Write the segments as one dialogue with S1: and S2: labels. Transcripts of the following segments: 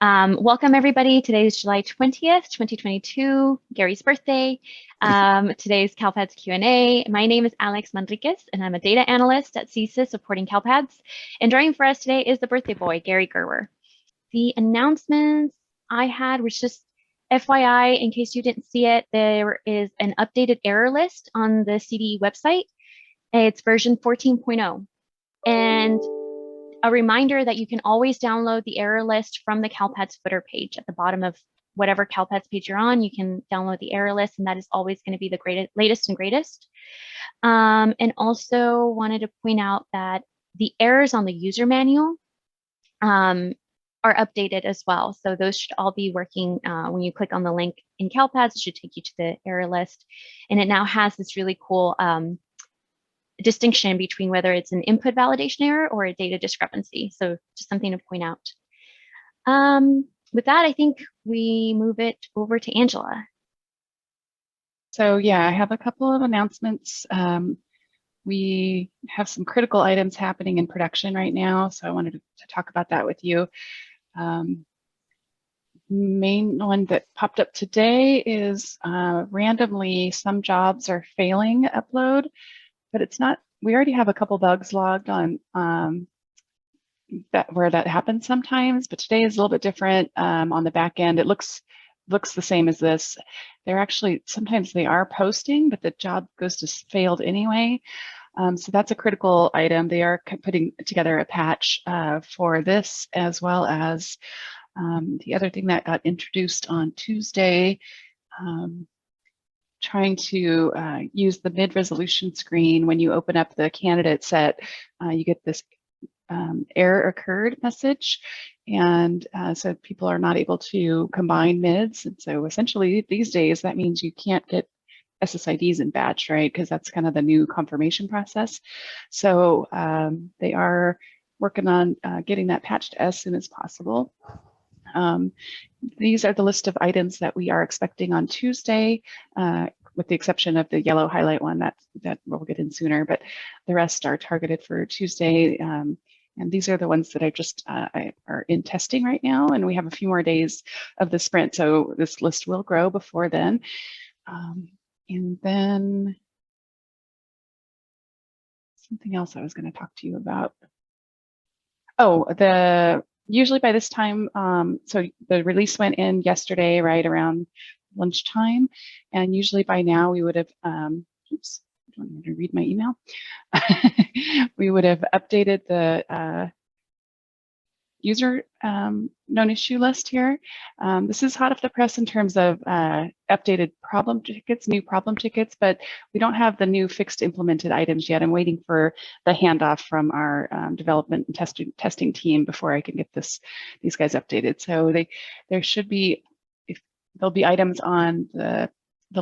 S1: Welcome everybody. Today is July 20th, 2022, Gary's birthday. Today's CALPADS Q A. My name is Alex Manriquez, and I'm a data analyst at CSIS supporting CALPADS. And joining for us today is the birthday boy, Gary Gerwer. The announcements I had was just FYI, in case you didn't see it, there is an updated error list on the CDE website. It's version 14.0. And a reminder that you can always download the error list from the CALPADS footer page at the bottom of whatever CALPADS page you're on. You can download the error list, and that is always going to be the latest and greatest. And also wanted to point out that the errors on the user manual are updated as well. So those should all be working when you click on the link in CALPADS. It should take you to the error list. And it now has this really cool distinction between whether it's an input validation error or a data discrepancy. So just something to point out. With that, I think we move it over to Angela.
S2: So yeah, I have a couple of announcements. We have some critical items happening in production right now, so I wanted to talk about that with you. Main one that popped up today is randomly some jobs are failing upload, but it's not, we already have a couple bugs logged on where that happens sometimes, but today is a little bit different on the back end. It looks the same as this. They're actually, sometimes they are posting, but the job goes to failed anyway. So that's a critical item. They are putting together a patch for this, as well as the other thing that got introduced on Tuesday, trying to use the mid-resolution screen. When you open up the candidate set, you get this error occurred message. And so people are not able to combine mids. And so essentially these days, that means you can't get SSIDs in batch, right? Because that's kind of the new confirmation process. So they are working on getting that patched as soon as possible. These are the list of items that we are expecting on Tuesday, with the exception of the yellow highlight one that we'll get in sooner, but the rest are targeted for Tuesday. And these are the ones that are in testing right now, and we have a few more days of the sprint, so this list will grow before then. And then something else I was going to talk to you about. Oh, usually by this time, so the release went in yesterday, right around lunchtime, and usually by now we would have, oops, I don't want to read my email. We would have updated the user known issue list here. This is hot off the press in terms of updated problem tickets, new problem tickets, but we don't have the new fixed implemented items yet. I'm waiting for the handoff from our development and testing team before I can get these guys updated. So there should be, there'll be items on the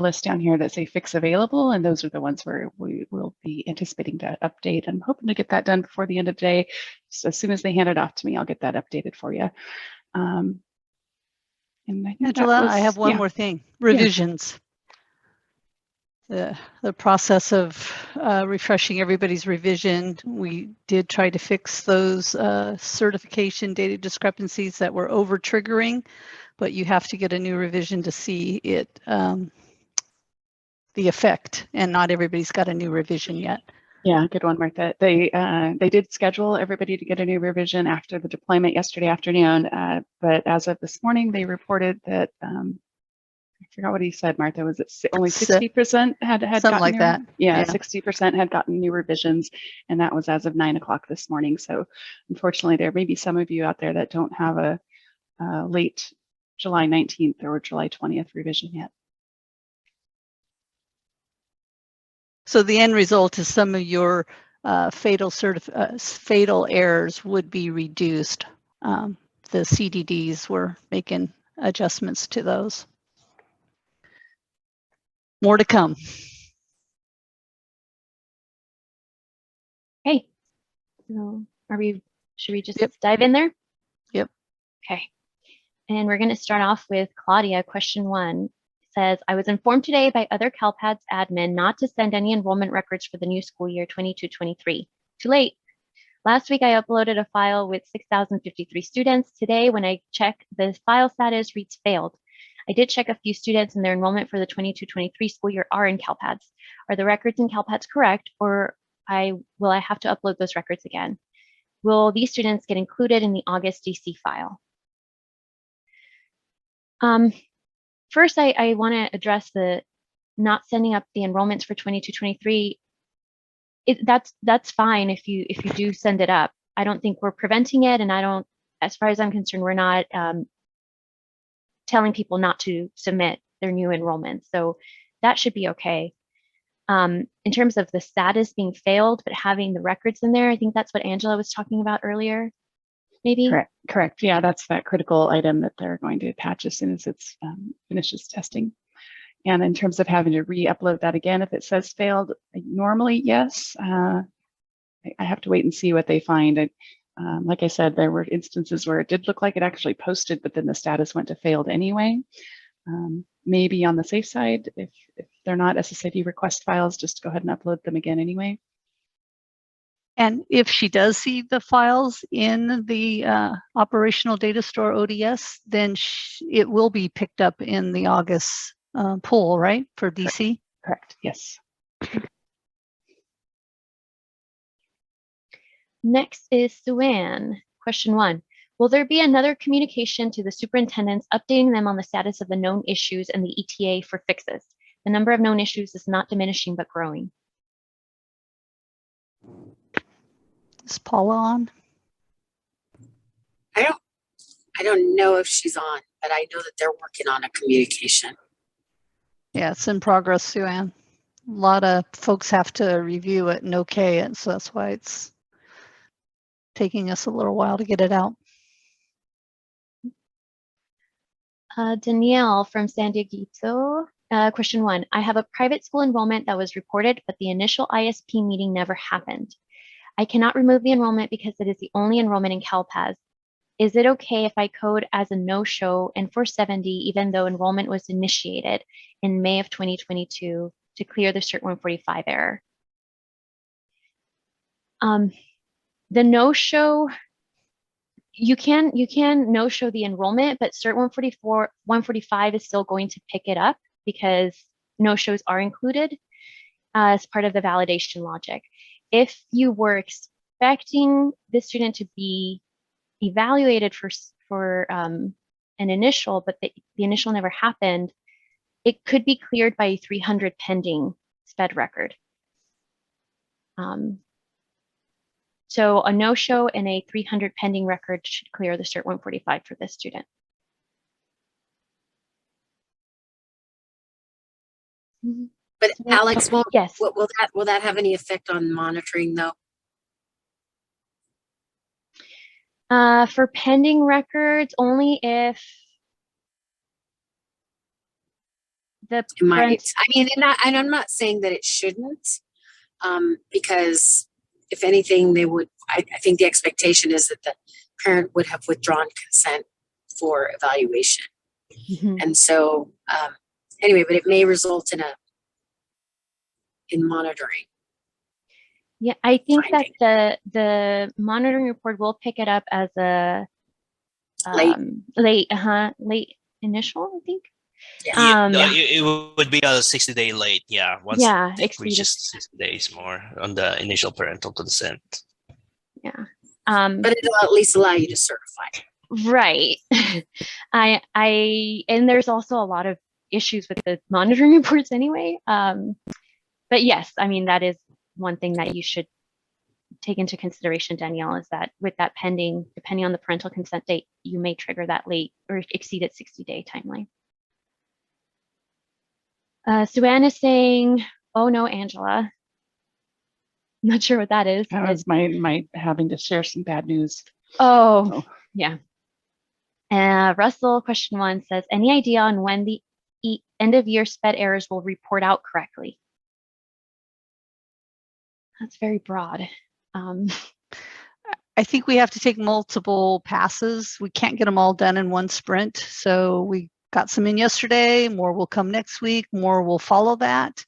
S2: list down here that say fix available, and those are the ones where we will be anticipating to update. I'm hoping to get that done before the end of the day. So as soon as they hand it off to me, I'll get that updated for you. And I think
S3: Angela, I have one more thing. Revisions. Yeah. The process of refreshing everybody's revision. We did try to fix those certification data discrepancies that were over triggering, but you have to get a new revision to see it, the effect, and not everybody's got a new revision yet.
S2: Yeah, good one, Martha. They did schedule everybody to get a new revision after the deployment yesterday afternoon, but as of this morning, they reported that, I forgot what he said, Martha, was it only 60% had
S3: something
S2: gotten
S3: like that?
S2: Yeah, 60% had gotten new revisions, and that was as of 9 o'clock this morning. So unfortunately, there may be some of you out there that don't have a late July 19th or July 20th revision yet.
S3: So the end result is some of your fatal errors would be reduced. The CDDs were making adjustments to those. More to come.
S1: Okay, so should we just dive in there?
S3: Yep.
S1: Okay, and we're going to start off with Claudia. Question 1 says, I was informed today by other CALPADS admin not to send any enrollment records for the new school year 22-23. Too late. Last week, I uploaded a file with 6,053 students. Today, when I check, the file status reads failed. I did check a few students and their enrollment for the 22-23 school year are in CALPADS. Are the records in CALPADS correct, or will I have to upload those records again? Will these students get included in the August DC file? First, I want to address the not sending up the enrollments for 22-23. That's fine if you do send it up. I don't think we're preventing it, and I don't, as far as I'm concerned, we're not telling people not to submit their new enrollments. So that should be okay. In terms of the status being failed, but having the records in there, I think that's what Angela was talking about earlier, maybe?
S2: Correct. Yeah, that's that critical item that they're going to patch as soon as it's finishes testing. And in terms of having to re-upload that again, if it says failed, normally, yes. I have to wait and see what they find. Like I said, there were instances where it did look like it actually posted, but then the status went to failed anyway. Maybe on the safe side, if they're not SSID request files, just go ahead and upload them again anyway.
S3: And if she does see the files in the operational data store ODS, then it will be picked up in the August pool, right, for DC?
S2: Correct, yes.
S1: Next is Suan. Question 1. Will there be another communication to the superintendents updating them on the status of the known issues and the ETA for fixes? The number of known issues is not diminishing but growing.
S3: Is Paula on?
S4: I don't know if she's on, but I know that they're working on a communication.
S3: Yeah, it's in progress, Sue-Ann. A lot of folks have to review it and okay it, so that's why it's taking us a little while to get it out.
S1: Danielle from San Diego. Question 1. I have a private school enrollment that was reported, but the initial ISP meeting never happened. I cannot remove the enrollment because it is the only enrollment in CALPADS. Is it okay if I code as a no-show and for 70, even though enrollment was initiated in May of 2022 to clear the Cert 145 error? The no-show, you can no-show the enrollment, but Cert 145 is still going to pick it up because no-shows are included as part of the validation logic. If you were expecting the student to be evaluated for an initial, but the initial never happened, it could be cleared by a 300 pending SPED record. So a no-show and a 300 pending record should clear the Cert 145 for this student.
S4: But Alex,
S1: yes.
S4: Will that have any effect on monitoring though?
S1: For pending records, only if the
S4: It might. I mean, and I'm not saying that it shouldn't, because if anything, they would. I think the expectation is that the parent would have withdrawn consent for evaluation, and so anyway. But it may result in monitoring.
S1: Yeah, I think
S4: finding.
S1: that the monitoring report will pick it up as a late initial, I think.
S4: Yeah.
S5: It would be a 60-day late, yeah. Once it reaches 60 days more on the initial parental consent.
S1: Yeah.
S4: But it'll at least allow you to certify.
S1: Right. And there's also a lot of issues with the monitoring reports anyway. But yes, I mean, that is one thing that you should take into consideration, Danielle, is that with that pending, depending on the parental consent date, you may trigger that late or exceed its 60-day timeline. Suanne is saying, oh no, Angela. Not sure what that is.
S2: That was my having to share some bad news.
S1: Oh, yeah. Russell, question 1 says, any idea on when the end of year SPED errors will report out correctly? That's very broad.
S3: I think we have to take multiple passes. We can't get them all done in one sprint. So we got some in yesterday, more will come next week, more will follow that.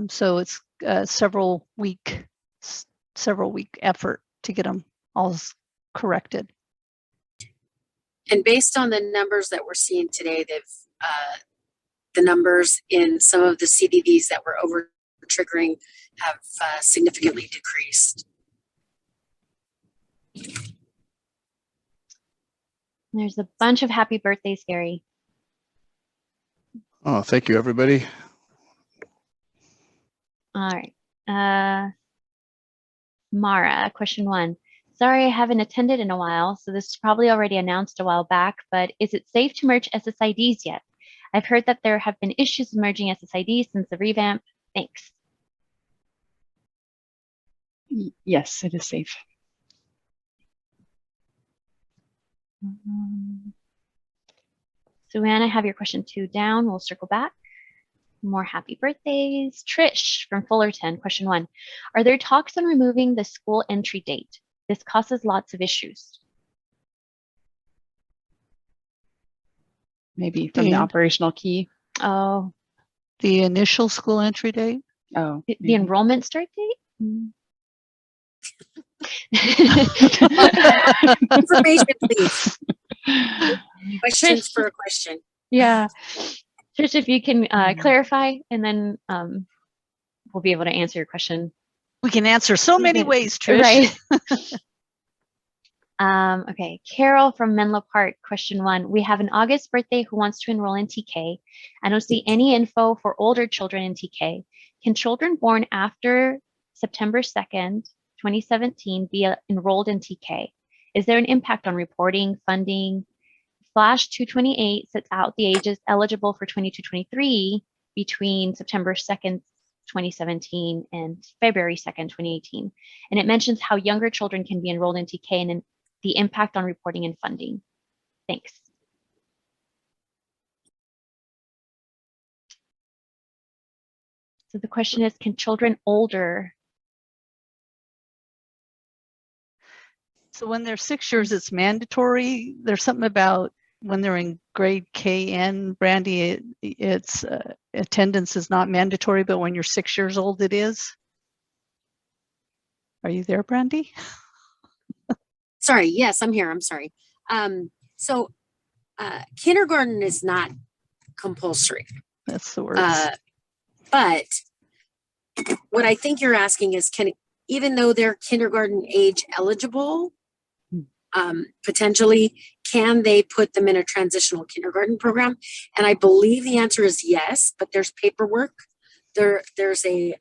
S3: So it's several week effort to get them all corrected.
S4: And based on the numbers that we're seeing today, the numbers in some of the CDDs that were over triggering have significantly decreased.
S1: There's a bunch of happy birthdays, Gary.
S6: Oh, thank you, everybody.
S1: All right. Mara, question 1. Sorry, I haven't attended in a while, so this is probably already announced a while back, but is it safe to merge SSIDs yet? I've heard that there have been issues with merging SSIDs since the revamp. Thanks.
S2: Yes, it is safe.
S1: So Anna, I have your question 2 down. We'll circle back. More happy birthdays. Trish from Fullerton, question 1. Are there talks on removing the school entry date? This causes lots of issues.
S2: Maybe from the operational key.
S1: Oh.
S3: The initial school entry date?
S2: Oh.
S1: The enrollment start date?
S4: Information, please. Questions for a question.
S1: Yeah. Trish, if you can clarify, and then we'll be able to answer your question.
S3: We can answer so many ways, Trish.
S1: Right. Okay, Carol from Menlo Park, question 1. We have an August birthday who wants to enroll in TK. I don't see any info for older children in TK. Can children born after September 2nd, 2017 be enrolled in TK? Is there an impact on reporting, funding? Flash 228 sets out the ages eligible for 22-23 between September 2nd, 2017 and February 2nd, 2018. And it mentions how younger children can be enrolled in TK and the impact on reporting and funding. Thanks. So the question is, can children older?
S3: So when they're 6 years, it's mandatory. There's something about when they're in grade KN, Brandy, it's attendance is not mandatory, but when you're 6 years old, it is. Are you there, Brandy?
S4: Sorry, yes, I'm here. I'm sorry. So kindergarten is not compulsory.
S3: That's the word.
S4: But what I think you're asking is, even though they're kindergarten age eligible, potentially, can they put them in a transitional kindergarten program? And I believe the answer is yes, but there's paperwork. There's a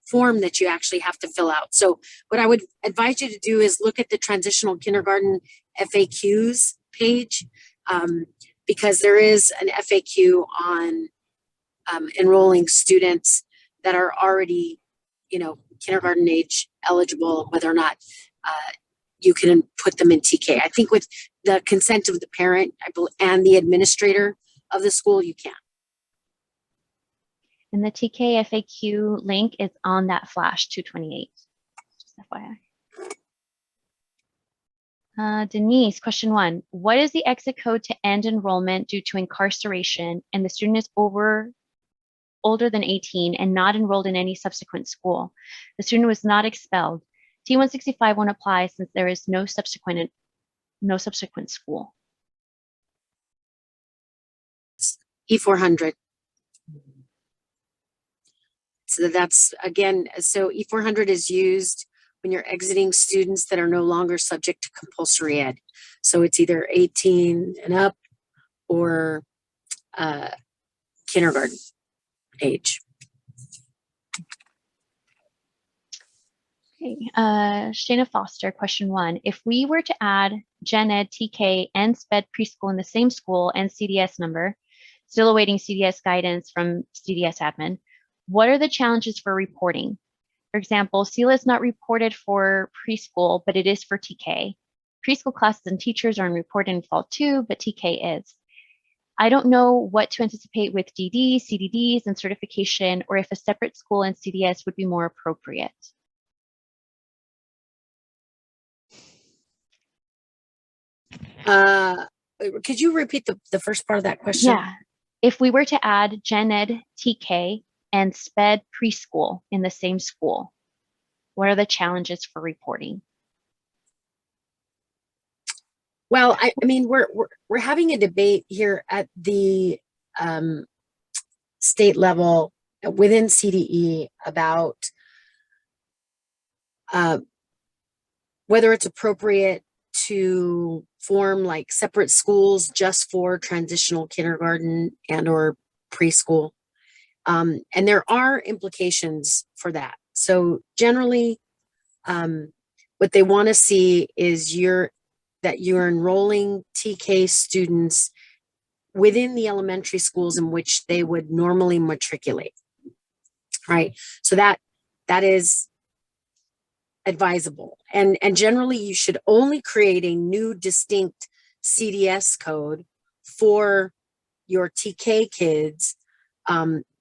S4: form that you actually have to fill out. So what I would advise you to do is look at the transitional kindergarten FAQs page, because there is an FAQ on enrolling students that are already, kindergarten age eligible, whether or not you can put them in TK. I think with the consent of the parent and the administrator of the school, you can.
S1: And the TK FAQ link is on that Flash 228. Just FYI. Denise, question 1. What is the exit code to end enrollment due to incarceration and the student is older than 18 and not enrolled in any subsequent school? The student was not expelled. T165 won't apply since there is no subsequent school.
S4: E400. So that's, again, so E400 is used when you're exiting students that are no longer subject to compulsory ed. So it's either 18 and up or kindergarten age.
S1: Okay, Shayna Foster, question 1. If we were to add Gen Ed, TK, and SPED preschool in the same school and CDS number, still awaiting CDS guidance from CDS admin, what are the challenges for reporting? For example, CELA is not reported for preschool, but it is for TK. Preschool classes and teachers are reported in fall 2, but TK is. I don't know what to anticipate with DD, CDDs, and certification, or if a separate school and CDS would be more appropriate.
S4: Could you repeat the first part of that question?
S1: Yeah. If we were to add Gen Ed, TK, and SPED preschool in the same school, what are the challenges for reporting?
S4: Well, I mean, we're having a debate here at the state level within CDE about whether it's appropriate to form like separate schools just for transitional kindergarten and or preschool. And there are implications for that. So generally, what they want to see is that you're enrolling TK students within the elementary schools in which they would normally matriculate, right? So that is advisable. And generally you should only create a new distinct CDS code for your TK kids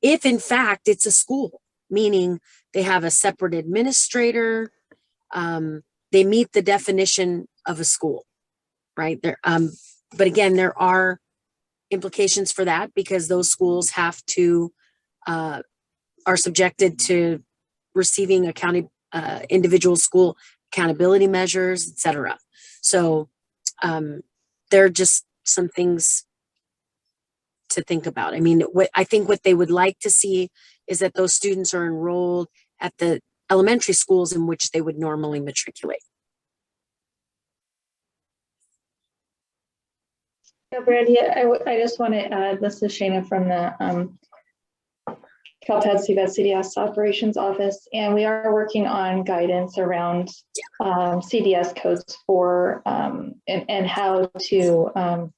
S4: if in fact it's a school, meaning they have a separate administrator, they meet the definition of a school, right? There, but again, there are implications for that because those schools have to are subjected to receiving individual school accountability measures, etc. So there are just some things to think about. I mean, I think what they would like to see is that those students are enrolled at the elementary schools in which they would normally matriculate.
S6: Yeah, Brandy, I just want to add, this is Shana from the CALPADS CSIS operations office, and we are working on guidance around CDS codes for and how to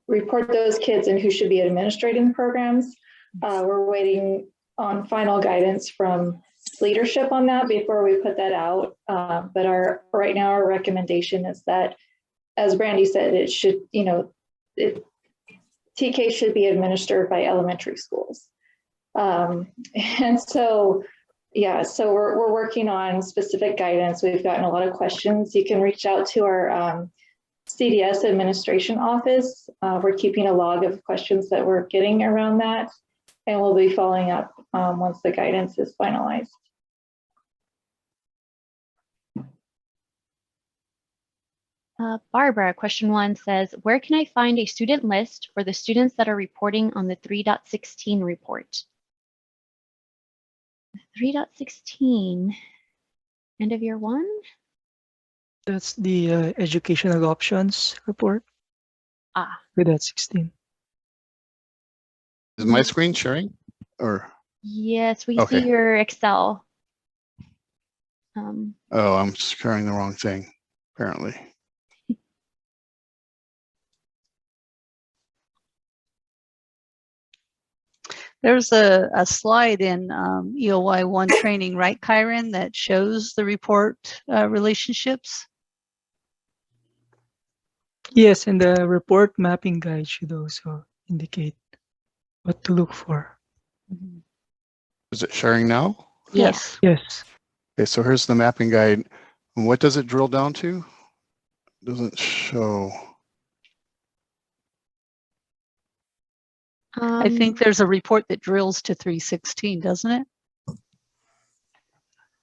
S6: report those kids and who should be administrating the programs. We're waiting on final guidance from leadership on that before we put that out. But right now our recommendation is that, as Brandy said, it should, TK should be administered by elementary schools. And so, yeah, so we're working on specific guidance. We've gotten a lot of questions. You can reach out to our CDS administration office. We're keeping a log of questions that we're getting around that, and we'll be following up once the guidance is finalized.
S1: Barbara, question 1 says, where can I find a student list for the students that are reporting on the 3.16 report? 3.16, end of year 1?
S7: That's the educational options report. 3.16.
S8: Is my screen sharing or?
S1: Yes, we
S8: Okay.
S1: see your Excel.
S8: Oh, I'm sharing the wrong thing, apparently.
S3: There's a slide in EOY 1 training, right, Kyron, that shows the report relationships?
S7: Yes, and the report mapping guide should also indicate what to look for.
S8: Is it sharing now?
S3: Yes.
S7: Yes.
S8: Okay, so here's the mapping guide. What does it drill down to? Doesn't show.
S3: I think there's a report that drills to 316, doesn't it?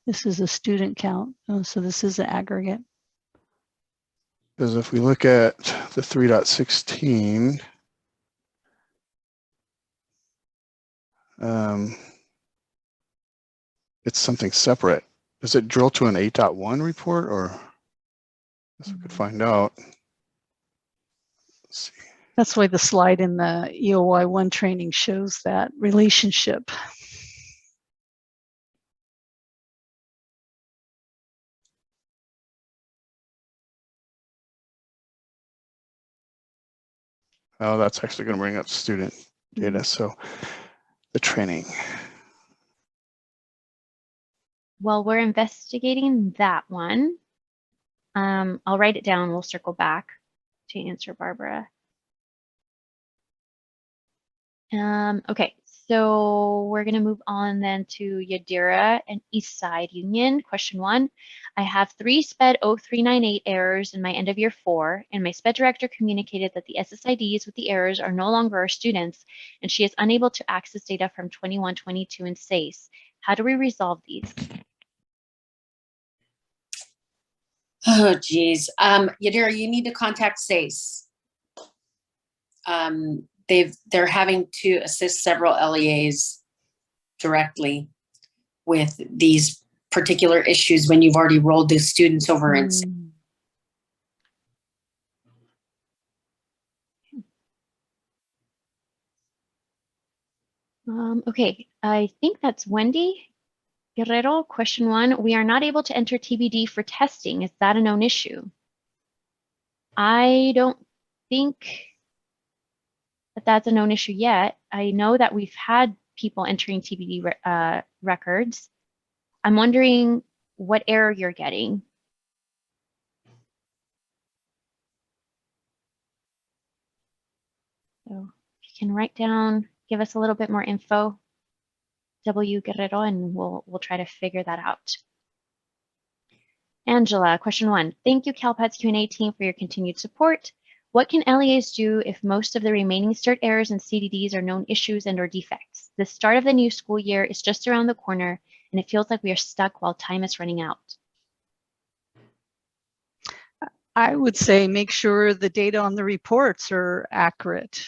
S3: This is a student count. Oh, so this is the aggregate.
S8: Because if we look at the 3.16, it's something separate. Does it drill to an 8.1 report, or I guess we could find out. Let's see.
S3: That's why the slide in the EOY 1 training shows that relationship.
S8: Oh, that's actually going to bring up student data. So the training.
S1: Well, we're investigating that one. I'll write it down. We'll circle back to answer Barbara. Okay, so we're going to move on then to Yadira and East Side Union. Question 1. I have 3 SPED 0398 errors in my end of year 4, and my SPED director communicated that the SSIDs with the errors are no longer our students, and she is unable to access data from 21-22 in SACE. How do we resolve these?
S4: Oh, geez. Yadira, you need to contact SACE. They're having to assist several LEAs directly with these particular issues when you've already rolled the students over in SACE.
S1: Okay, I think that's Wendy Guerrero. Question 1, we are not able to enter TBD for testing. Is that a known issue? I don't think that that's a known issue yet. I know that we've had people entering TBD records. I'm wondering what error you're getting. So if you can write down, give us a little bit more info, W Guerrero, and we'll try to figure that out. Angela, question 1. Thank you, CalPADS Q&A team, for your continued support. What can LEAs do if most of the remaining Cert errors and CDDs are known issues and/or defects? The start of the new school year is just around the corner, and it feels like we are stuck while time is running out.
S3: I would say make sure the data on the reports are accurate.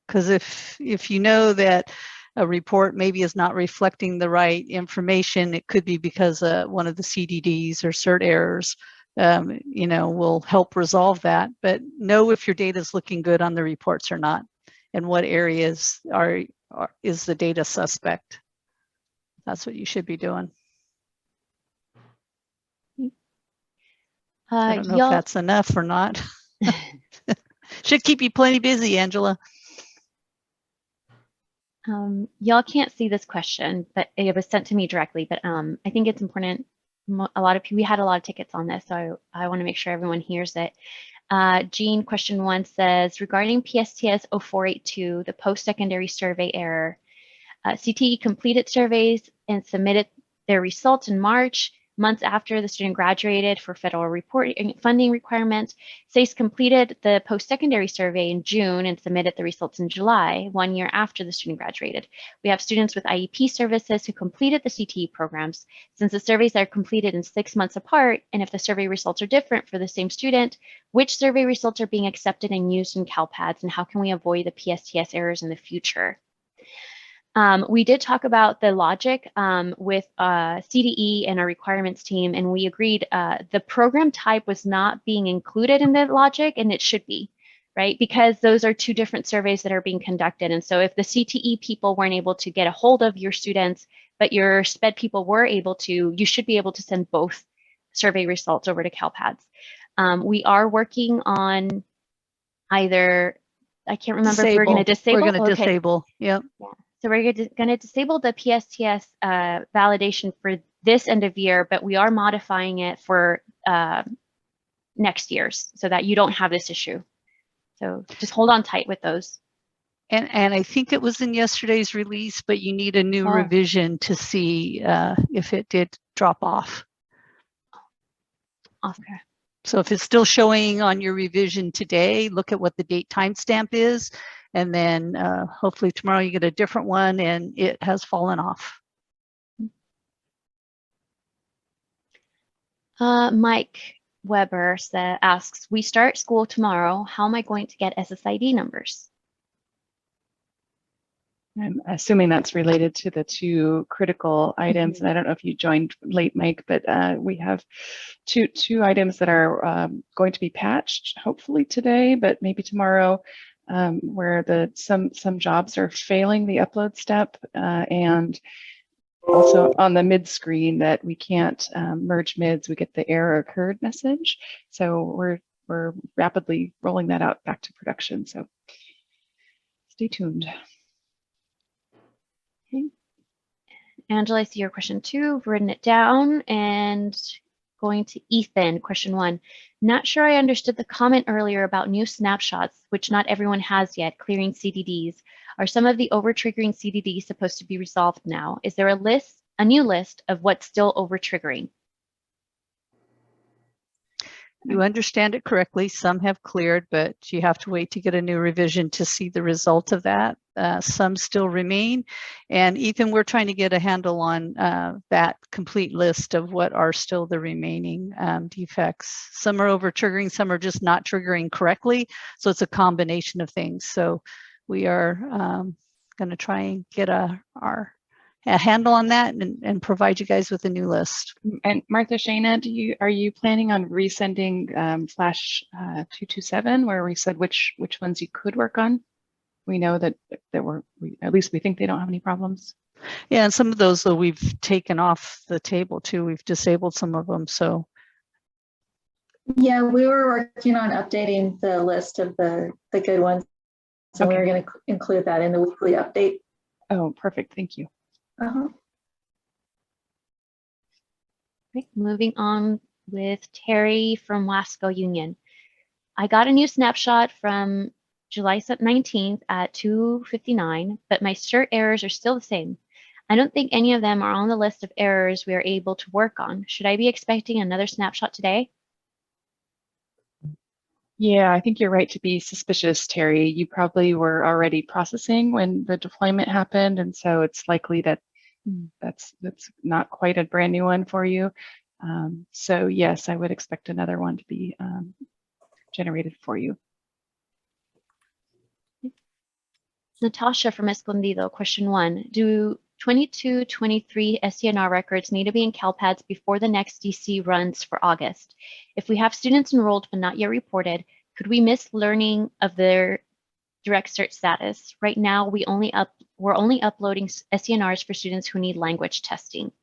S3: Because if you know that a report maybe is not reflecting the right information, it could be because one of the CDDs or Cert errors, will help resolve that. But know if your data is looking good on the reports or not, and what areas is the data suspect. That's what you should be doing. I don't know if that's enough or not. Should keep you plenty busy, Angela.
S1: Y'all can't see this question, but it was sent to me directly. But I think it's important. A lot of people, we had a lot of tickets on this, so I want to make sure everyone hears it. Jean, question 1 says, regarding PSTS 0482, the post-secondary survey error, CTE completed surveys and submitted their results in March, months after the student graduated for federal reporting funding requirements. SACE completed the post-secondary survey in June and submitted the results in July, 1 year after the student graduated. We have students with IEP services who completed the CTE programs. Since the surveys are completed in 6 months apart, and if the survey results are different for the same student, which survey results are being accepted and used in CalPADS, and how can we avoid the PSTS errors in the future? We did talk about the logic with CDE and our requirements team, and we agreed the program type was not being included in the logic, and it should be, right? Because those are 2 different surveys that are being conducted. And so if the CTE people weren't able to get a hold of your students, but your SPED people were able to, you should be able to send both survey results over to CalPADS. We are working on either, I can't remember if we're going to disable.
S3: We're going to disable, yep.
S1: Yeah. So we're going to disable the PSTS validation for this end of year, but we are modifying it for next year's so that you don't have this issue. So just hold on tight with those.
S3: And I think it was in yesterday's release, but you need a new revision to see if it did drop off.
S1: Okay.
S3: So if it's still showing on your revision today, look at what the date timestamp is. And then hopefully tomorrow you get a different one and it has fallen off.
S1: Mike Weber asks, we start school tomorrow. How am I going to get SSID numbers?
S2: I'm assuming that's related to the 2 critical items. And I don't know if you joined late, Mike, but we have two items that are going to be patched, hopefully today, but maybe tomorrow. Where some jobs are failing the upload step, and also on the mid screen that we can't merge mids, we get the error occurred message. So we're rapidly rolling that out back to production. So stay tuned.
S1: Okay. Angela, I see your question 2. I've written it down, and going to Ethan, question 1. Not sure I understood the comment earlier about new snapshots, which not everyone has yet, clearing CDDs. Are some of the over-triggering CDDs supposed to be resolved now? Is there a new list of what's still over-triggering?
S3: You understand it correctly. Some have cleared, but you have to wait to get a new revision to see the result of that. Some still remain. And Ethan, we're trying to get a handle on that complete list of what are still the remaining defects. Some are over triggering, some are just not triggering correctly. So it's a combination of things. So we are going to try and get a handle on that and provide you guys with a new list.
S2: And Martha, Shayna, are you planning on resending Flash 227 where we said which ones you could work on? We know that at least we think they don't have any problems.
S3: Yeah, and some of those though we've taken off the table too. We've disabled some of them. So
S6: yeah, we were working on updating the list of the good ones. So we were going to include that in the weekly update.
S2: Oh, perfect. Thank you.
S1: Right, moving on with Terry from Wasco Union. I got a new snapshot from July 19th at 2:59, but my Cert errors are still the same. I don't think any of them are on the list of errors we are able to work on. Should I be expecting another snapshot today?
S2: Yeah, I think you're right to be suspicious, Terry. You probably were already processing when the deployment happened, and so it's likely that that's not quite a brand new one for you. So yes, I would expect another one to be generated for you.
S1: Natasha from Escondido, question 1. Do 22-23 SCNR records need to be in CalPADS before the next DC runs for August? If we have students enrolled but not yet reported, could we miss learning of their direct cert status? Right now, we're only uploading SCNRs for students who need language testing.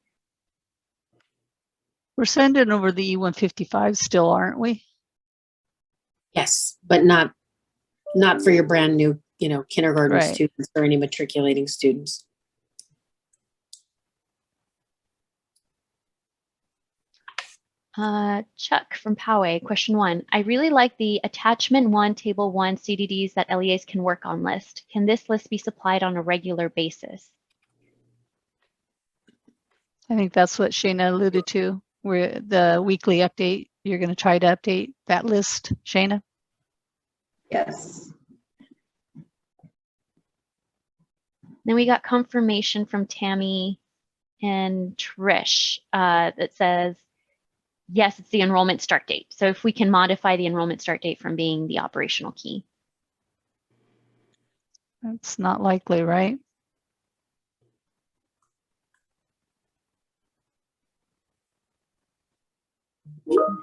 S3: we're sending over the E155 still, aren't we?
S4: Yes, but not for your brand new, kindergarten
S3: Right.
S4: students or any matriculating students.
S1: Chuck from Poway, question 1. I really like the attachment 1, table 1 CDDs that LEAs can work on list. Can this list be supplied on a regular basis?
S3: I think that's what Shayna alluded to, where the weekly update, you're going to try to update that list, Shayna?
S6: Yes.
S1: Then we got confirmation from Tammy and Trish that says, yes, it's the enrollment start date. So if we can modify the enrollment start date from being the operational key.
S3: That's not likely, right?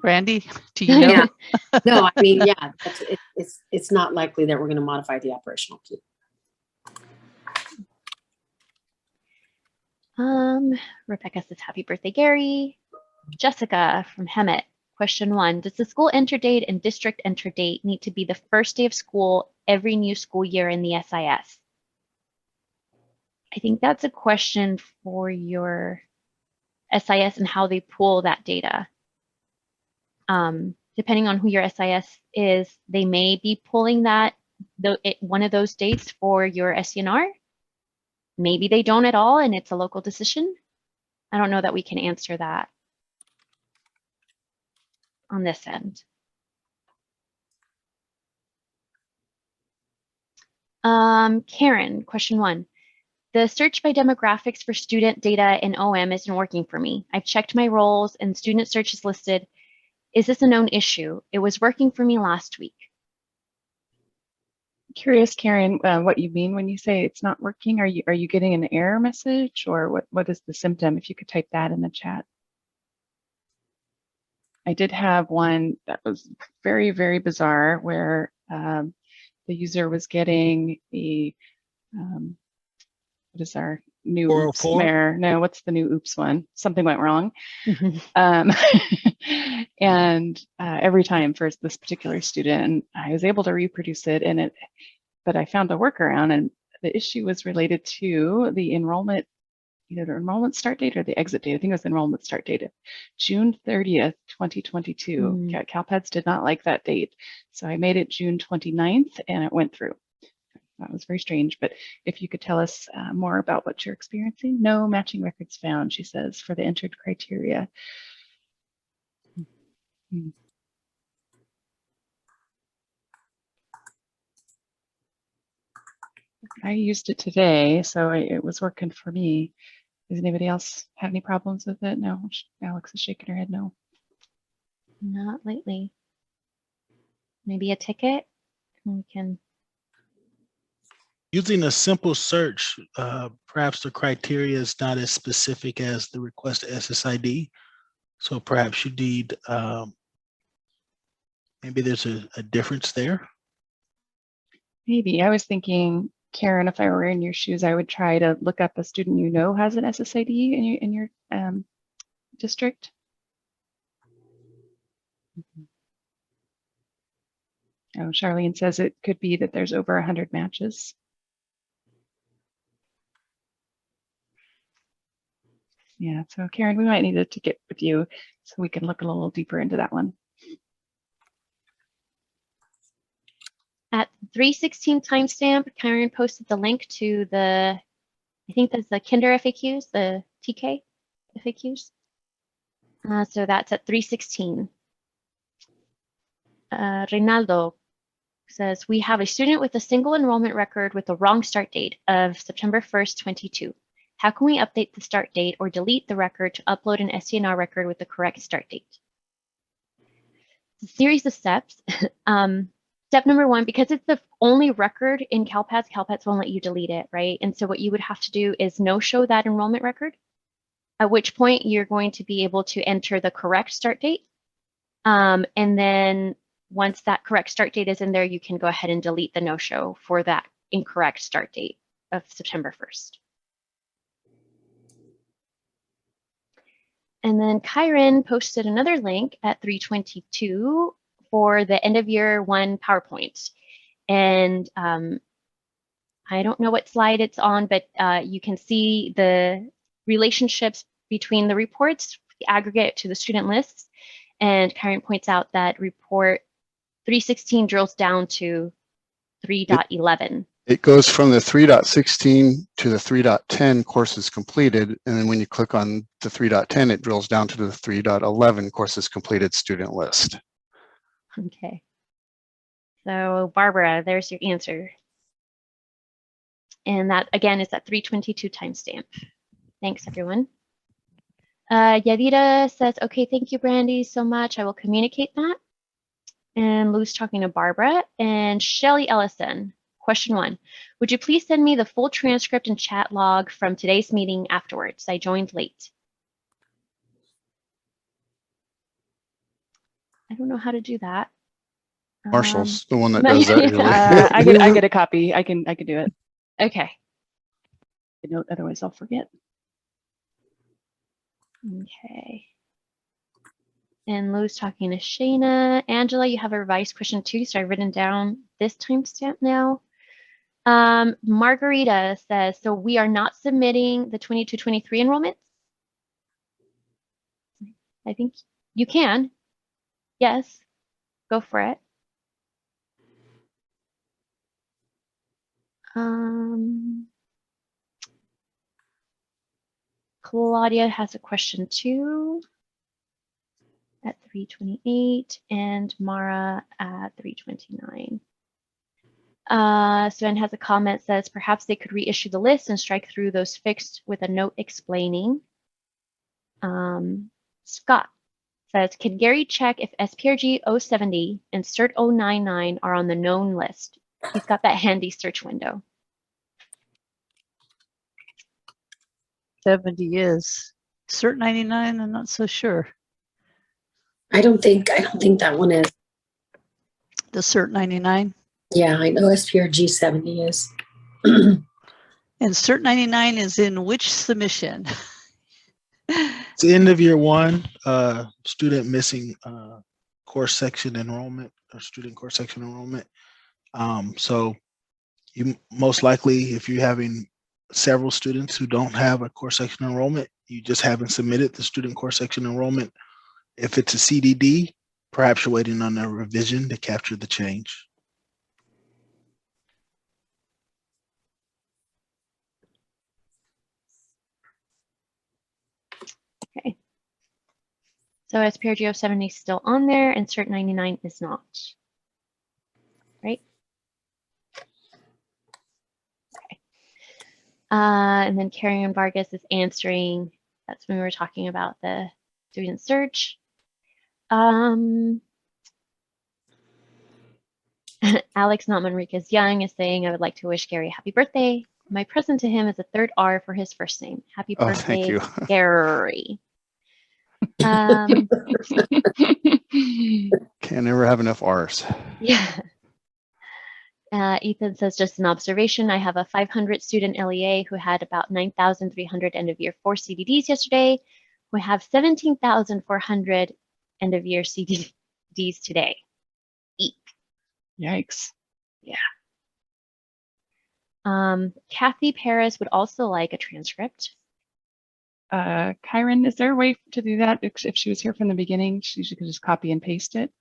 S3: Randy, do you know?
S4: Yeah. No, I mean, yeah, it's not likely that we're going to modify the operational key.
S1: Rebecca says, happy birthday, Gary. Jessica from Hemet, question 1. Does the school enter date and district enter date need to be the first day of school every new school year in the SIS? I think that's a question for your SIS and how they pull that data. Depending on who your SIS is, they may be pulling that one of those dates for your SCNR. Maybe they don't at all, and it's a local decision. I don't know that we can answer that on this end. Karen, question 1. The search by demographics for student data in OM isn't working for me. I've checked my roles and student search is listed. Is this a known issue? It was working for me last week.
S2: Curious, Karen, what you mean when you say it's not working? Are you getting an error message, or what is the symptom? If you could type that in the chat. I did have one that was very, very bizarre where the user was getting a what is our new oops error? No, what's the new oops one? Something went wrong. And every time for this particular student, I was able to reproduce it in it, but I found a workaround, and the issue was related to the enrollment, either the enrollment start date or the exit date. I think it was the enrollment start date, June 30th, 2022. CalPADS did not like that date. So I made it June 29th and it went through. That was very strange, but if you could tell us more about what you're experiencing. No matching records found, she says, for the entered criteria. I used it today, so it was working for me. Does anybody else have any problems with it? No, Alex is shaking her head no.
S1: Not lately. Maybe a ticket. We can.
S9: Using a simple search, perhaps the criteria is not as specific as the request SSID. So perhaps you need, maybe there's a difference there.
S2: Maybe. I was thinking, Karen, if I were in your shoes, I would try to look up a student you know has an SSID in your district. Oh, Charlene says it could be that there's over 100 matches. Yeah, so Karen, we might need a ticket with you so we can look a little deeper into that one.
S1: At 3:16 timestamp, Karen posted the link to the, I think that's the Kinder FAQs, the TK FAQs. So that's at 3:16. Reynaldo says, we have a student with a single enrollment record with the wrong start date of September 1st, 22. How can we update the start date or delete the record to upload an SDNR record with the correct start date? It's a series of steps. Step number one, because it's the only record in CALPADS, CALPADS won't let you delete it, right? And so what you would have to do is no-show that enrollment record, at which point you're going to be able to enter the correct start date. And then once that correct start date is in there, you can go ahead and delete the no-show for that incorrect start date of September 1st. And then Kyron posted another link at 3:22 for the end of year one PowerPoint. And I don't know what slide it's on, but you can see the relationships between the reports, the aggregate to the student lists. And Kyron points out that report 3:16 drills down to 3.11.
S8: It goes from the 3.16 to the 3.10 courses completed. And then when you click on the 3.10, it drills down to the 3.11 courses completed student list.
S1: Okay. So Barbara, there's your answer. And that again is at 3:22 timestamp. Thanks everyone. Yadira says, okay, thank you, Brandy, so much. I will communicate that. And Lou's talking to Barbara. And Shelly Ellison, question 1. Would you please send me the full transcript and chat log from today's meeting afterwards? I joined late. I don't know how to do that.
S8: Marshall's the one that does that usually.
S2: I get a copy. I can do it.
S1: Okay.
S2: Note, otherwise I'll forget.
S1: Okay. And Lou's talking to Shayna. Angela, you have a revised question too, so I've written down this timestamp now. Margarita says, so we are not submitting the 22-23 enrollments? I think you can. Yes, go for it. Claudia has a question too at 3:28 and Mara at 3:29. Sven has a comment, says perhaps they could reissue the list and strike through those fixed with a note explaining. Scott says, can Gary check if SPRG 070 and Cert 099 are on the known list? He's got that handy search window.
S3: 70 is. Cert 99, I'm not so sure.
S4: I don't think that one is.
S3: The Cert 99?
S4: Yeah, I know SPRG 70 is.
S3: And Cert 99 is in which submission?
S9: It's the end of year one, student missing course section enrollment or student course section enrollment. So you most likely, if you're having several students who don't have a course section enrollment, you just haven't submitted the student course section enrollment. If it's a CDD, perhaps you're waiting on a revision to capture the change.
S1: Okay. So SPRG 070 is still on there and Cert 99 is not. Right? Okay. And then Karen Vargas is answering. That's when we were talking about the student search. Alex Not Manriquez Young is saying, I would like to wish Gary happy birthday. My present to him is a third R for his first name. Happy
S8: Thank
S1: birthday,
S8: you.
S1: Gary.
S8: Can never have enough R's.
S1: Yeah. Ethan says, just an observation. I have a 500 student LEA who had about 9,300 end of year 4 CDDs yesterday. We have 17,400 end of year CDDs today. Eek.
S2: Yikes.
S1: Yeah. Kathy Paris would also like a transcript.
S2: Kyron, is there a way to do that? If she was here from the beginning, she could just copy and paste it.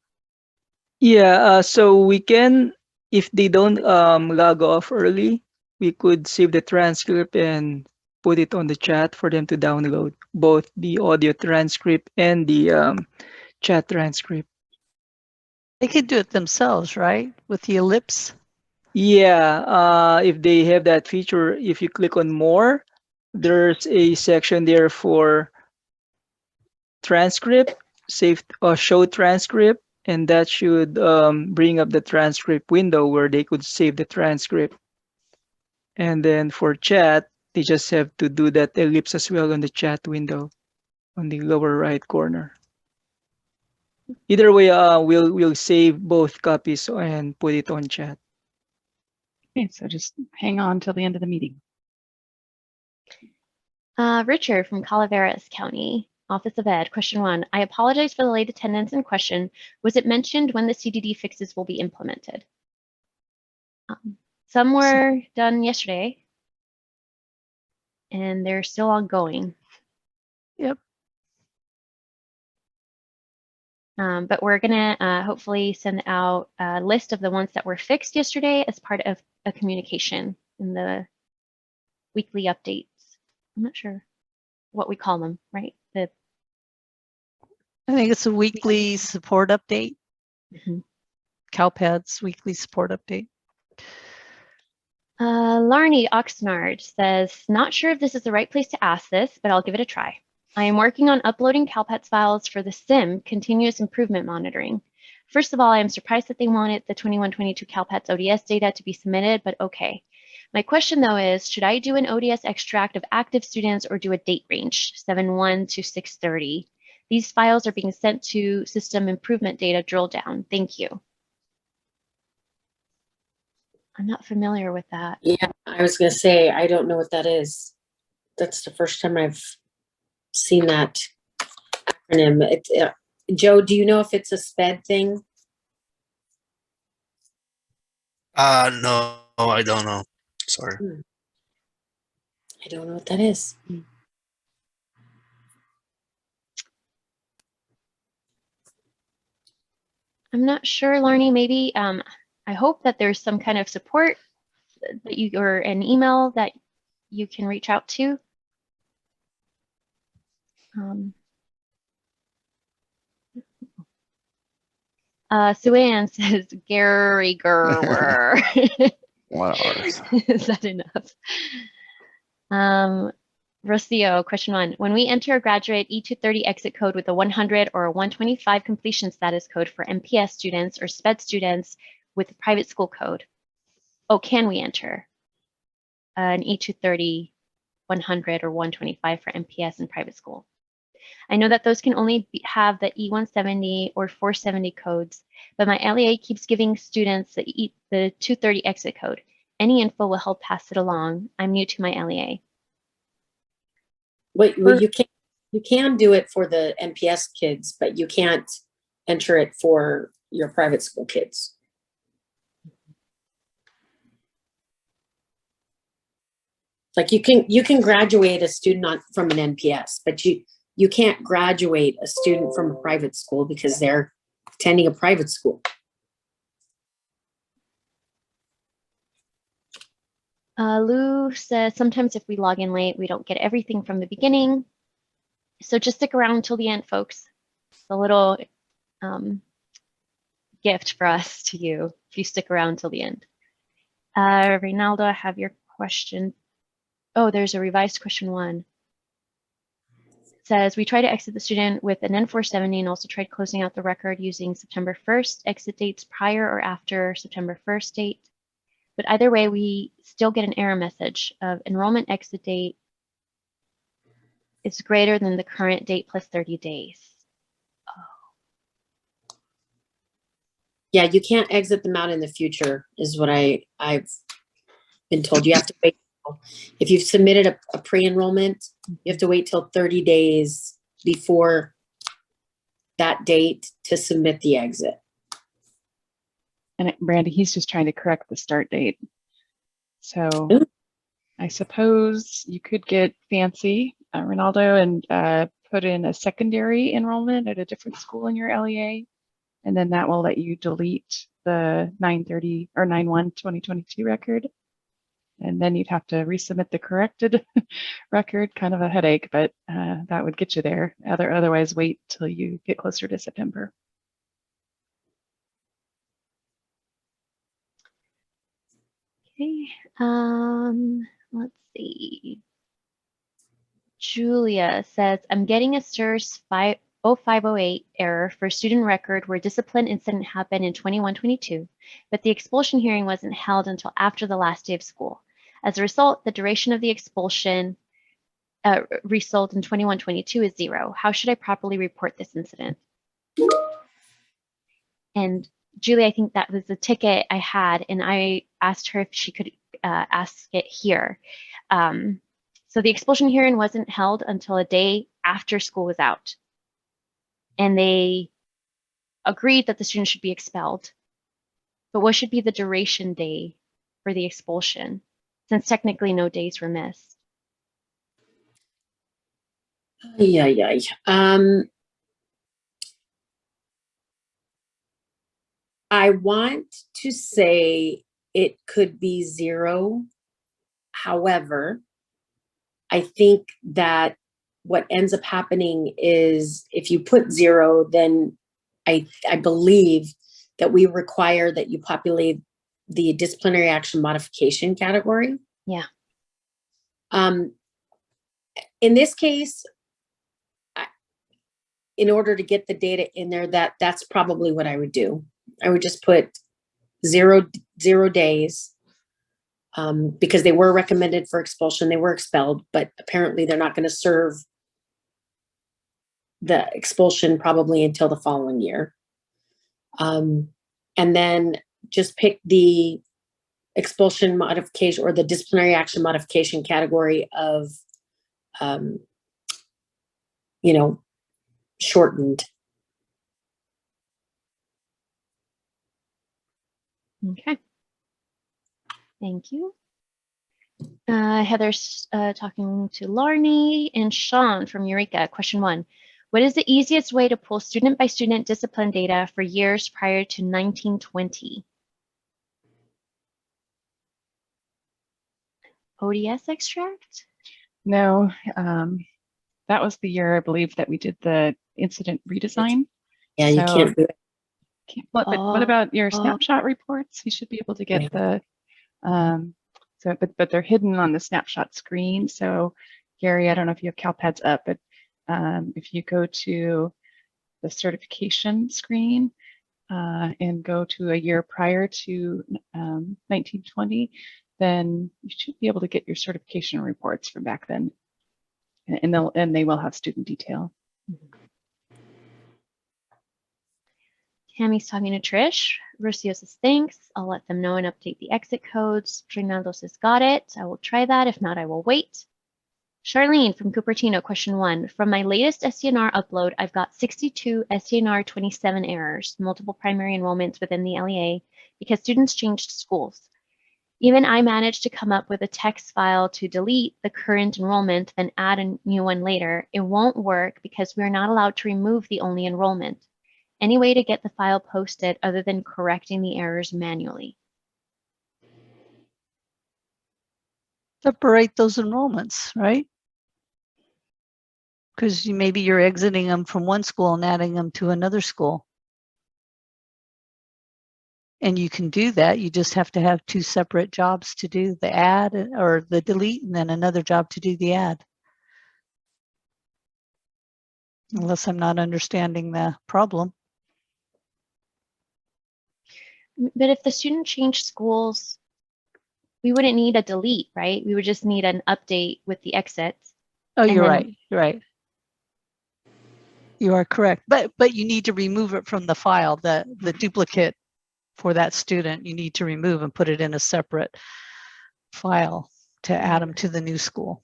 S7: Yeah, so we can, if they don't log off early, we could save the transcript and put it on the chat for them to download both the audio transcript and the chat transcript.
S3: They could do it themselves, right? With the ellipse.
S7: Yeah, if they have that feature, if you click on more, there's a section there for transcript, save show transcript, and that should bring up the transcript window where they could save the transcript. And then for chat, they just have to do that ellipse as well on the chat window on the lower right corner. Either way, we'll save both copies and put it on chat.
S2: Okay, so just hang on till the end of the meeting.
S1: Richard from Calaveras County, Office of Ed, question 1. I apologize for the late attendance in question. Was it mentioned when the CDD fixes will be implemented? Some were done yesterday, and they're still ongoing.
S3: Yep.
S1: But we're gonna hopefully send out a list of the ones that were fixed yesterday as part of a communication in the weekly updates. I'm not sure what we call them, right?
S3: I think it's a weekly support update. CalPADS weekly support update.
S1: Larnie Oxnard says, not sure if this is the right place to ask this, but I'll give it a try. I am working on uploading CalPADS files for the SIM, continuous improvement monitoring. First of all, I am surprised that they wanted the 21-22 CalPADS ODS data to be submitted, but okay. My question though is, should I do an ODS extract of active students or do a date range, 7/1 to 6/30? These files are being sent to system improvement data drill down. Thank you. I'm not familiar with that.
S4: Yeah, I was gonna say, I don't know what that is. That's the first time I've seen that acronym. Joe, do you know if it's a SPED thing?
S5: No, I don't know. Sorry.
S4: I don't know what that is.
S1: I'm not sure, Larnie. Maybe I hope that there's some kind of support that you or an email that you can reach out to. Sue-Ann says Gary Gerwer.
S8: What R's?
S1: Is that enough? Rocio, question 1. When we enter a graduate E230 exit code with a 100 or a 125 completion status code for MPS students or SPED students with a private school code, can we enter an E230 100 or 125 for MPS in private school? I know that those can only have the E170 or 470 codes, but my LEA keeps giving students the 230 exit code. Any info will help pass it along. I'm new to my LEA.
S4: Well, you can do it for the MPS kids, but you can't enter it for your private school kids. Like you can graduate a student from an NPS, but you can't graduate a student from a private school because they're attending a private school.
S1: Lou says, sometimes if we log in late, we don't get everything from the beginning. So just stick around until the end, folks. It's a little gift for us to you if you stick around till the end. Reynaldo, I have your question. Oh, there's a revised question 1. It says, we try to exit the student with an N470 and also tried closing out the record using September 1st exit dates prior or after September 1st date. But either way, we still get an error message of enrollment exit date is greater than the current date plus 30 days.
S4: Yeah, you can't exit them out in the future, is what I've been told. You have to wait. If you've submitted a pre-enrollment, you have to wait till 30 days before that date to submit the exit.
S2: And Brandy, he's just trying to correct the start date. So
S4: Ooh.
S2: I suppose you could get fancy, Ronaldo, and put in a secondary enrollment at a different school in your LEA. And then that will let you delete the 9/30 or 9/1/2022 record. And then you'd have to resubmit the corrected record, kind of a headache, but that would get you there. Otherwise, wait till you get closer to September.
S1: Okay, let's see. Julia says, I'm getting a CSIS 0508 error for student record where discipline incident happened in 21-22, but the expulsion hearing wasn't held until after the last day of school. As a result, the duration of the expulsion result in 21-22 is 0. How should I properly report this incident? And Julie, I think that was the ticket I had, and I asked her if she could ask it here. So the expulsion hearing wasn't held until a day after school was out. And they agreed that the student should be expelled. But what should be the duration day for the expulsion, since technically no days were missed?
S4: Yeah. I want to say it could be 0. However, I think that what ends up happening is if you put 0, then I believe that we require that you populate the disciplinary action modification category.
S1: Yeah.
S4: In this case, in order to get the data in there, that's probably what I would do. I would just put 0 days because they were recommended for expulsion. They were expelled, but apparently they're not going to serve the expulsion probably until the following year. And then just pick the expulsion modification or the disciplinary action modification category of, shortened.
S1: Okay. Thank you. Heather's talking to Larnie and Sean from Eureka. Question 1. What is the easiest way to pull student by student discipline data for years prior to 1920? ODS extract?
S2: No, that was the year I believe that we did the incident redesign.
S4: Yeah, you can't do it.
S2: But what about your snapshot reports? You should be able to get the but they're hidden on the snapshot screen. So Gary, I don't know if you have CALPADS up, but if you go to the certification screen and go to a year prior to 1920, then you should be able to get your certification reports from back then, and they will have student detail.
S1: Tammy's talking to Trish. Rocio says, thanks. I'll let them know and update the exit codes. Rinaldo says, got it. I will try that. If not, I will wait. Charlene from Cupertino, question 1. From my latest SDNR upload, I've got 62 SDNR 27 errors, multiple primary enrollments within the LEA, because students changed schools. Even I managed to come up with a text file to delete the current enrollment, then add a new one later. It won't work because we are not allowed to remove the only enrollment. Any way to get the file posted other than correcting the errors manually?
S3: Separate those enrollments, right? Because maybe you're exiting them from one school and adding them to another school. And you can do that. You just have to have two separate jobs to do the add or the delete, and then another job to do the add. Unless I'm not understanding the problem.
S1: But if the student changed schools, we wouldn't need a delete, right? We would just need an update with the exits.
S3: Oh, you're right. You're right. You are correct. But you need to remove it from the file, the duplicate for that student. You need to remove and put it in a separate file to add them to the new school.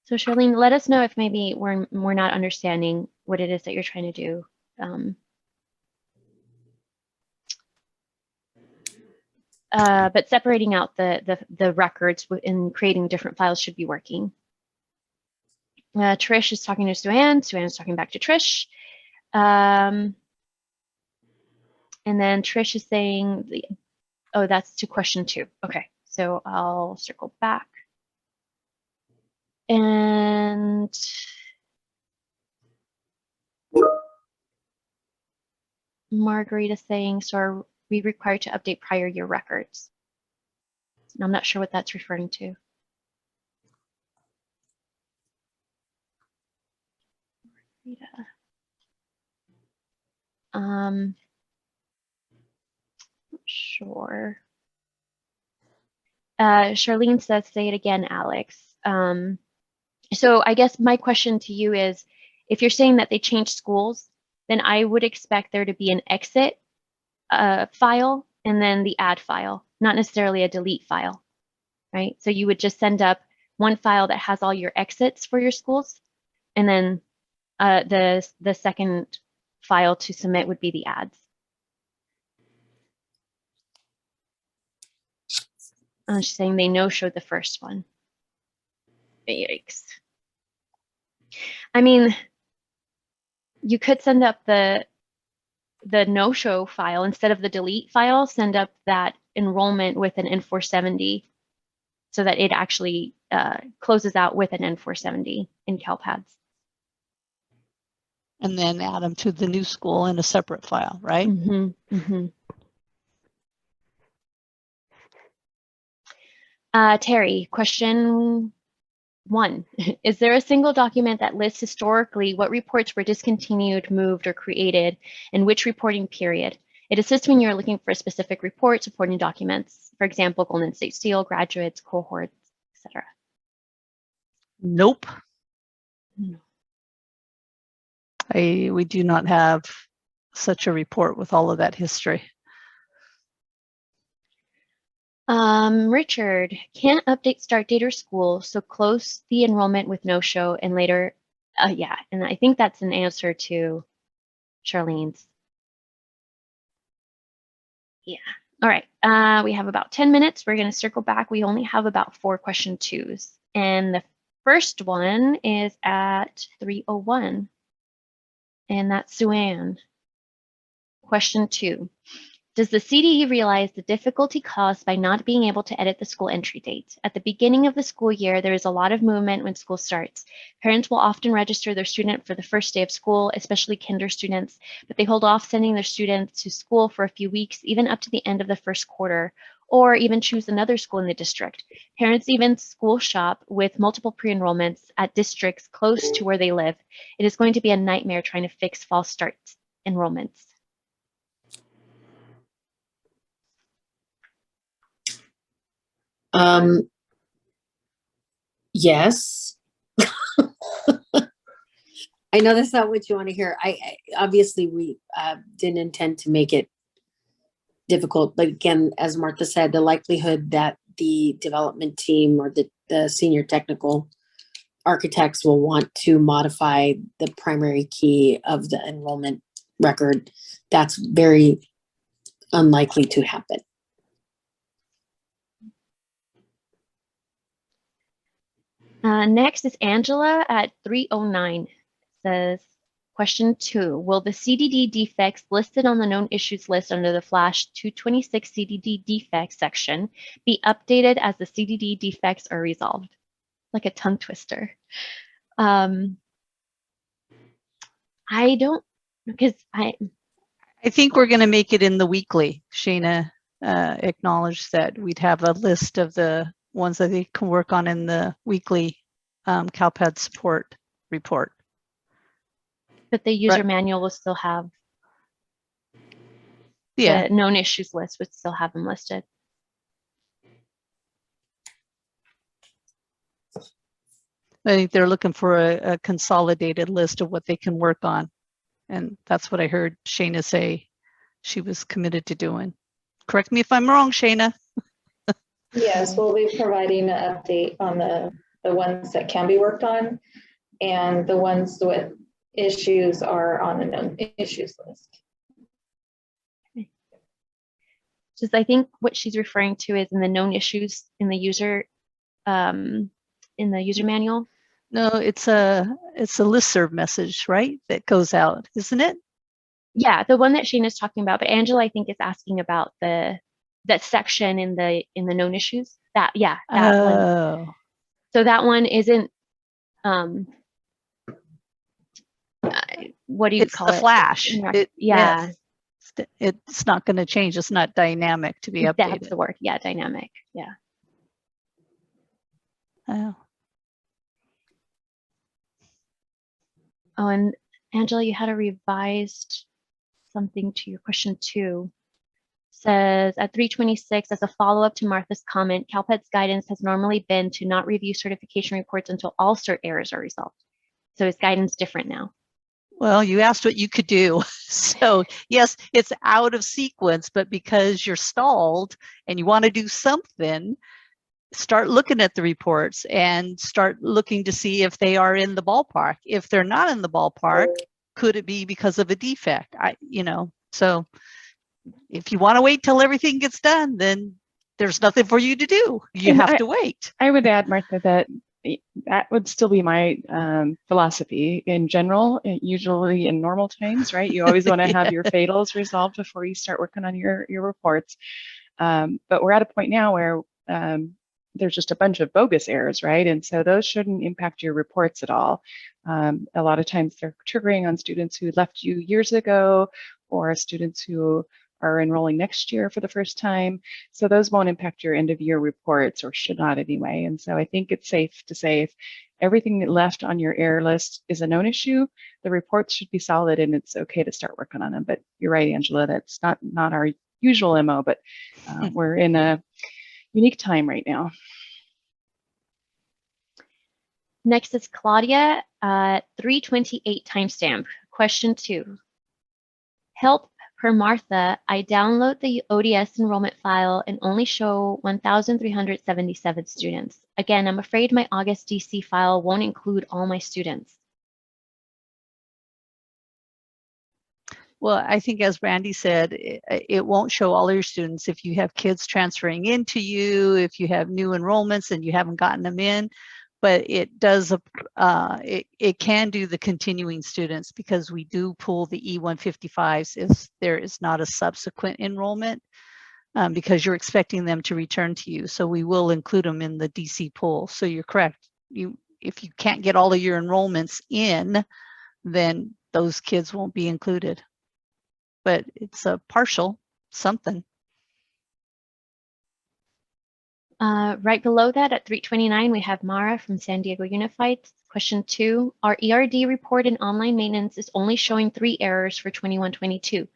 S1: So Charlene, let us know if maybe we're not understanding what it is that you're trying to do. But separating out the records and creating different files should be working. Trish is talking to Sue-Ann. Sue-Ann is talking back to Trish. And then Trish is saying, oh, that's to question 2. Okay, so I'll circle back. And Marguerite is saying, so are we required to update prior year records? And I'm not sure what that's referring to. Not sure. Charlene says, say it again, Alex. So I guess my question to you is, if you're saying that they changed schools, then I would expect there to be an exit file and then the add file, not necessarily a delete file, right? So you would just send up one file that has all your exits for your schools, and then the second file to submit would be the adds. She's saying they no-showed the first one. Yikes. I mean, you could send up the no-show file instead of the delete file, send up that enrollment with an N470 so that it actually closes out with an N470 in CalPADS.
S3: And then add them to the new school in a separate file, right?
S1: Mm-hmm, mm-hmm. Terry, question 1. Is there a single document that lists historically what reports were discontinued, moved, or created in which reporting period? It assists when you're looking for a specific report supporting documents, for example, Golden State Steel, graduates, cohorts, etc.
S3: Nope.
S1: No.
S3: We do not have such a report with all of that history.
S1: Richard, can't update start date or school, so close the enrollment with no show and later, yeah, and I think that's an answer to Charlene's. Yeah, all right, we have about 10 minutes. We're gonna circle back. We only have about 4 question 2s. And the first one is at 3:01, and that's Sue-Ann. Question 2. Does the CDE realize the difficulty caused by not being able to edit the school entry date? At the beginning of the school year, there is a lot of movement when school starts. Parents will often register their student for the first day of school, especially kinder students, but they hold off sending their students to school for a few weeks, even up to the end of the first quarter, or even choose another school in the district. Parents even school shop with multiple pre-enrollments at districts close to where they live. It is going to be a nightmare trying to fix false start enrollments.
S4: Yes. I know that's not what you want to hear. I obviously we didn't intend to make it difficult, but again, as Martha said, the likelihood that the development team or the senior technical architects will want to modify the primary key of the enrollment record, that's very unlikely to happen.
S1: Next is Angela at 3:09. Says, question 2, will the CDD defects listed on the known issues list under the Flash 226 CDD defects section be updated as the CDD defects are resolved? Like a tongue twister. I don't, because
S3: I think we're going to make it in the weekly. Shayna acknowledged that we'd have a list of the ones that they can work on in the weekly CalPAD support report.
S1: But the user manual will still have the known issues list, would still have them listed.
S3: I think they're looking for a consolidated list of what they can work on. And that's what I heard Shayna say she was committed to doing. Correct me if I'm wrong, Shayna.
S6: Yes, we'll be providing an update on the ones that can be worked on, and the ones with issues are on the known issues list.
S1: Just I think what she's referring to is in the known issues in the user manual.
S3: No, it's a listserv message, right? That goes out, isn't it?
S1: Yeah, the one that Shayna's talking about, but Angela, I think, is asking about that section in the known issues. That one. So that one isn't what do you call it?
S3: It's the flash.
S1: Yeah.
S3: It's not going to change. It's not dynamic to be updated.
S1: That's the word. Yeah, dynamic. Yeah.
S3: Oh.
S1: Oh, and Angela, you had a revised something to your question 2. Says at 326, as a follow-up to Martha's comment, CalPADS guidance has normally been to not review certification reports until all cert errors are resolved. So is guidance different now?
S3: Well, you asked what you could do. So yes, it's out of sequence, but because you're stalled and you want to do something, start looking at the reports and start looking to see if they are in the ballpark. If they're not in the ballpark, could it be because of a defect? So if you want to wait till everything gets done, then there's nothing for you to do. You have to wait.
S2: I would add, Martha, that would still be my philosophy in general. Usually in normal times, right? You always want to have your fatals resolved before you start working on your reports. But we're at a point now where there's just a bunch of bogus errors, right? And so those shouldn't impact your reports at all. A lot of times they're triggering on students who left you years ago, or students who are enrolling next year for the first time. So those won't impact your end of year reports, or should not anyway. And so I think it's safe to say if everything that left on your error list is a known issue, the reports should be solid and it's okay to start working on them. But you're right, Angela, that's not our usual MO, but we're in a unique time right now.
S1: Next is Claudia, 328 timestamp. Question 2. Help per Martha, I download the ODS enrollment file and only show 1,377 students. Again, I'm afraid my August DC file won't include all my students.
S3: Well, I think as Randy said, it won't show all your students if you have kids transferring into you, if you have new enrollments and you haven't gotten them in. But it does, it can do the continuing students, because we do pull the E155s if there is not a subsequent enrollment, because you're expecting them to return to you. So we will include them in the DC pool. So you're correct. If you can't get all of your enrollments in, then those kids won't be included. But it's a partial something.
S1: Right below that at 329, we have Mara from San Diego Unified. Question 2, our ERD report in online maintenance is only showing 3 errors for 21-22.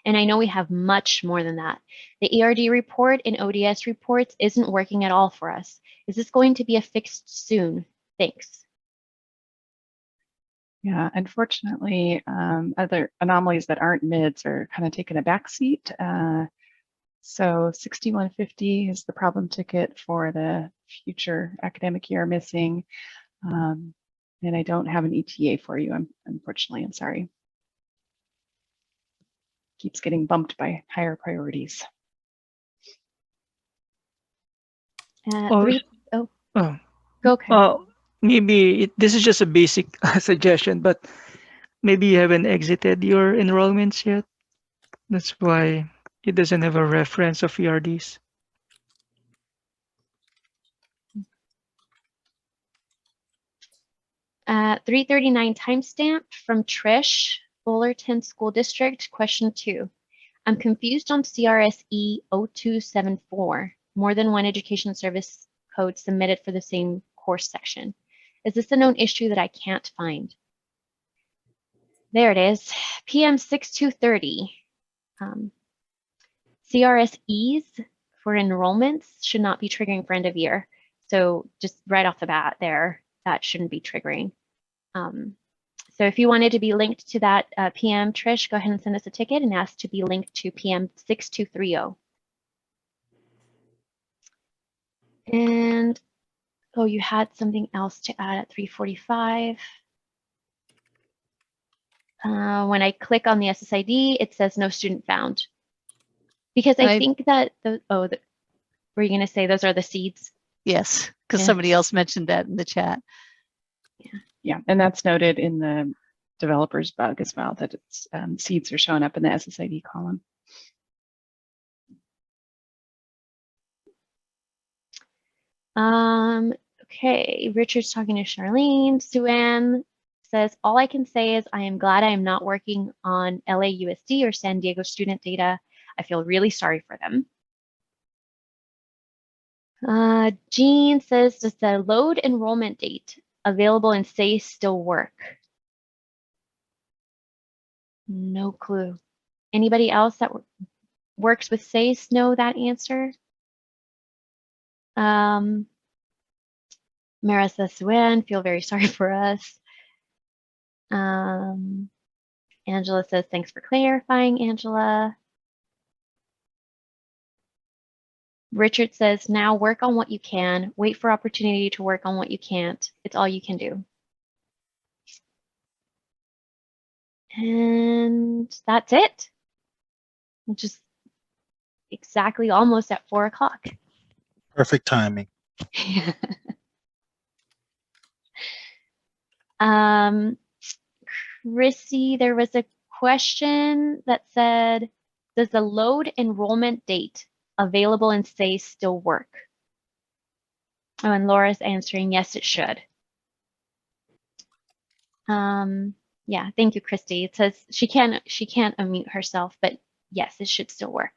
S1: And I know we have much more than that. The ERD report in ODS reports isn't working at all for us. Is this going to be fixed soon? Thanks.
S2: Yeah, unfortunately, other anomalies that aren't MIDS are kind of taking a backseat. So 6150 is the problem ticket for the future academic year missing. And I don't have an ETA for you, unfortunately, I'm sorry. Keeps getting bumped by higher priorities.
S1: Go, Karen.
S7: Maybe this is just a basic suggestion, but maybe you haven't exited your enrollments yet. That's why it doesn't have a reference of ERDs.
S1: At 339 timestamp from Trish, Fullerton School District, question 2. I'm confused on CRSE 0274. More than one education service code submitted for the same course section. Is this a known issue that I can't find? There it is, PM 6230. CRSEs for enrollments should not be triggering for end of year. So just right off the bat there, that shouldn't be triggering. So if you wanted to be linked to that PM, Trish, go ahead and send us a ticket and ask to be linked to PM 6230. And, oh, you had something else to add at 3:45. When I click on the SSID, it says no student found. Because I think that, were you going to say those are the seeds?
S3: Yes, because
S1: Yeah.
S3: somebody else mentioned that in the chat.
S2: Yeah, and that's noted in the developer's bug as well, that it's seeds are showing up in the SSID column.
S1: Okay, Richard's talking to Charlene. Sue-Ann says, all I can say is I am glad I am not working on LAUSD or San Diego student data. I feel really sorry for them. Jean says, does the load enrollment date available in SACE still work? No clue. Anybody else that works with SACE know that answer? Mara says, Sue-Ann, feel very sorry for us. Angela says, thanks for clarifying, Angela. Richard says, now work on what you can. Wait for opportunity to work on what you can't. It's all you can do. And that's it. Which is exactly almost at 4 o'clock.
S9: Perfect timing.
S1: Chrissy, there was a question that said, does the load enrollment date available in SACE still work? Oh, and Laura's answering, yes, it should. Yeah, thank you, Christy. It says she can't unmute herself, but yes, it should still work.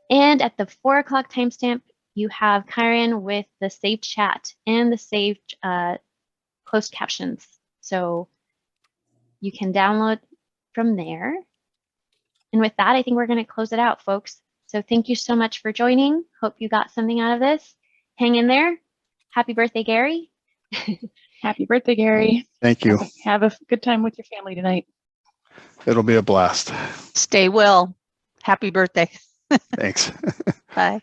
S1: And at the 4 o'clock timestamp, you have Kyron with the saved chat and the saved closed captions. So you can download from there. And with that, I think we're going to close it out, folks. So thank you so much for joining. Hope you got something out of this. Hang in there. Happy birthday, Gary.
S2: Happy birthday, Gary.
S8: Thank you.
S2: Have a good time with your family tonight.
S8: It'll be a blast.
S3: Stay well. Happy birthday.
S8: Thanks.
S3: Bye.